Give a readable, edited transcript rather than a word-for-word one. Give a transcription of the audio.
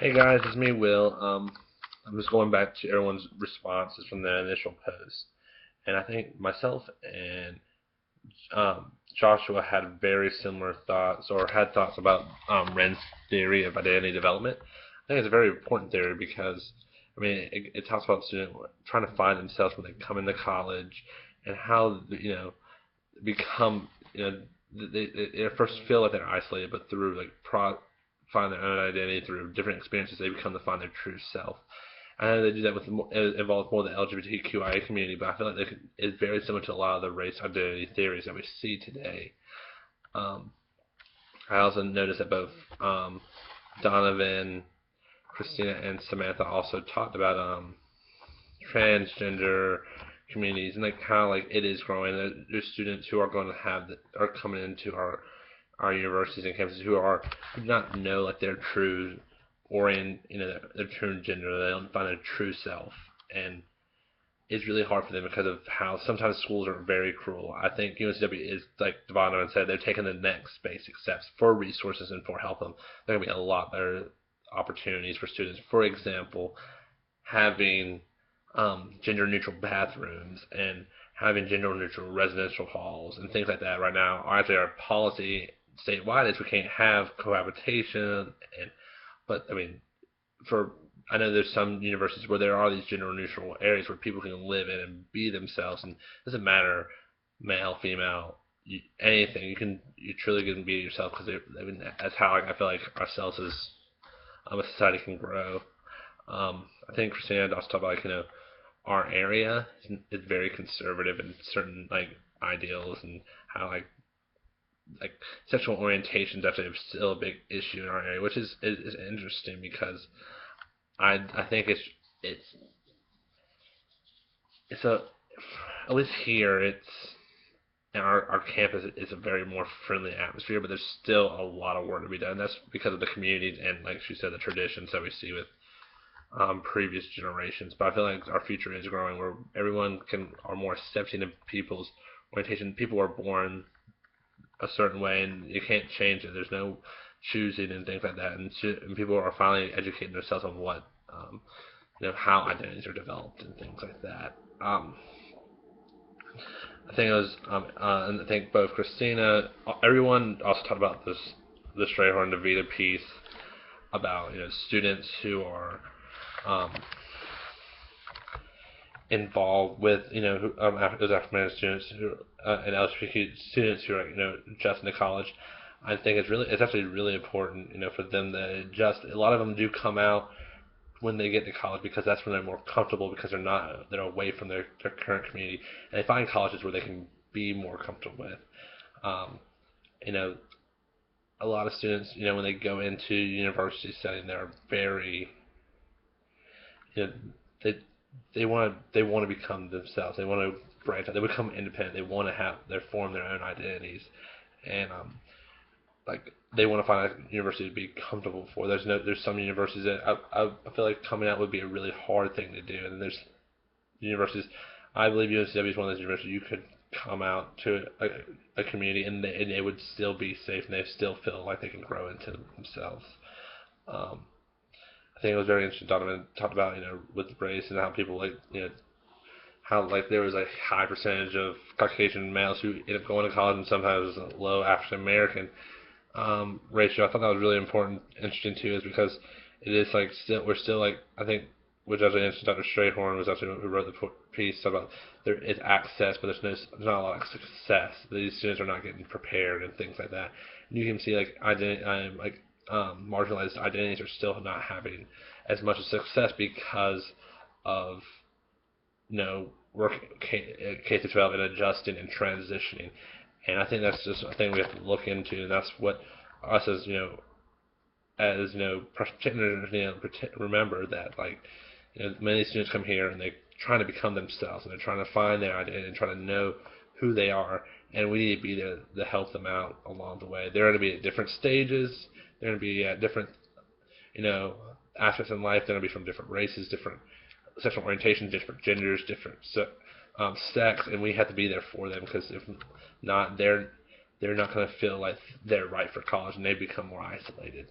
Hey guys, it's me, Will. I'm just going back to everyone's responses from the initial post, and I think myself and Joshua had very similar thoughts, or had thoughts about Ren's theory of identity development. I think it's a very important theory because, I mean, it talks about students trying to find themselves when they come into college, and how become they first feel like they're isolated, but through find their own identity through different experiences, they become to find their true self. I know they do that with it involves more the LGBTQIA community, but I feel like it's very similar to a lot of the race identity theories that we see today. Um, I also noticed that both Donovan, Christina, and Samantha also talked about transgender communities and like how like it is growing. There's students who are going to are coming into our universities and campuses who do not know like their true their true gender. They don't find their true self, and it's really hard for them because of how sometimes schools are very cruel. I think UNCW is, like Devon said, they're taking the next basic steps for resources and for help them. There are going to be a lot better opportunities for students. For example, having gender neutral bathrooms and having gender neutral residential halls and things like that right now. Actually, our policy statewide is we can't have cohabitation, and but I mean, for I know there's some universities where there are these gender neutral areas where people can live in and be themselves, and it doesn't matter male, female, anything. You truly can be yourself because I mean that's how I feel like ourselves as a society can grow. I think Christina also talked about our area is very conservative in certain like ideals and how like sexual orientation is actually still a big issue in our area, which is interesting because I think it's it's a at least here it's and our campus is a very more friendly atmosphere, but there's still a lot of work to be done. That's because of the communities and, like she said, the traditions that we see with previous generations. But I feel like our future is growing where everyone are more accepting of people's orientation. People are born a certain way, and you can't change it. There's no choosing and things like that, and people are finally educating themselves on what how identities are developed and things like that. I think it was, and I think both Christina, everyone also talked about the Strayhorn DeVita piece about students who are um, involved with those African American students who and LGBTQ students who are just into college. I think it's actually really important for them to adjust. A lot of them do come out when they get to college because that's when they're more comfortable because they're away from their current community and they find colleges where they can be more comfortable with. Um, you know, a lot of students, when they go into university setting, they're very, you know, they they want to become themselves. They want to branch out. They become independent. They form their own identities, and like they want to find a university to be comfortable for. There's some universities that I feel like coming out would be a really hard thing to do, and then there's universities. I believe UNCW is one of those universities you could come out to a community and they would still be safe and they still feel like they can grow into themselves. Um, I think it was very interesting. Donovan talked about with race and how people how like there was a high percentage of Caucasian males who end up going to college and sometimes a low African American ratio. I thought that was really important, interesting too, is because it is like still we're still like I think which actually interesting. Dr. Strayhorn was actually who wrote the piece about there is access, but there's not a lot of success. These students are not getting prepared and things like that. And you can see like marginalized identities are still not having as much success because of work K through 12 and adjusting and transitioning. And I think that's just a thing we have to look into, and that's what us as practitioners, remember that like many students come here and they're trying to become themselves and they're trying to find their identity and trying to know who they are, and we need to be there to help them out along the way. They're going to be at different stages. They're going to be at different aspects in life. They're going to be from different races, different sexual orientations, different genders, different sex, and we have to be there for them because if not, they're not going to feel like they're right for college and they become more isolated.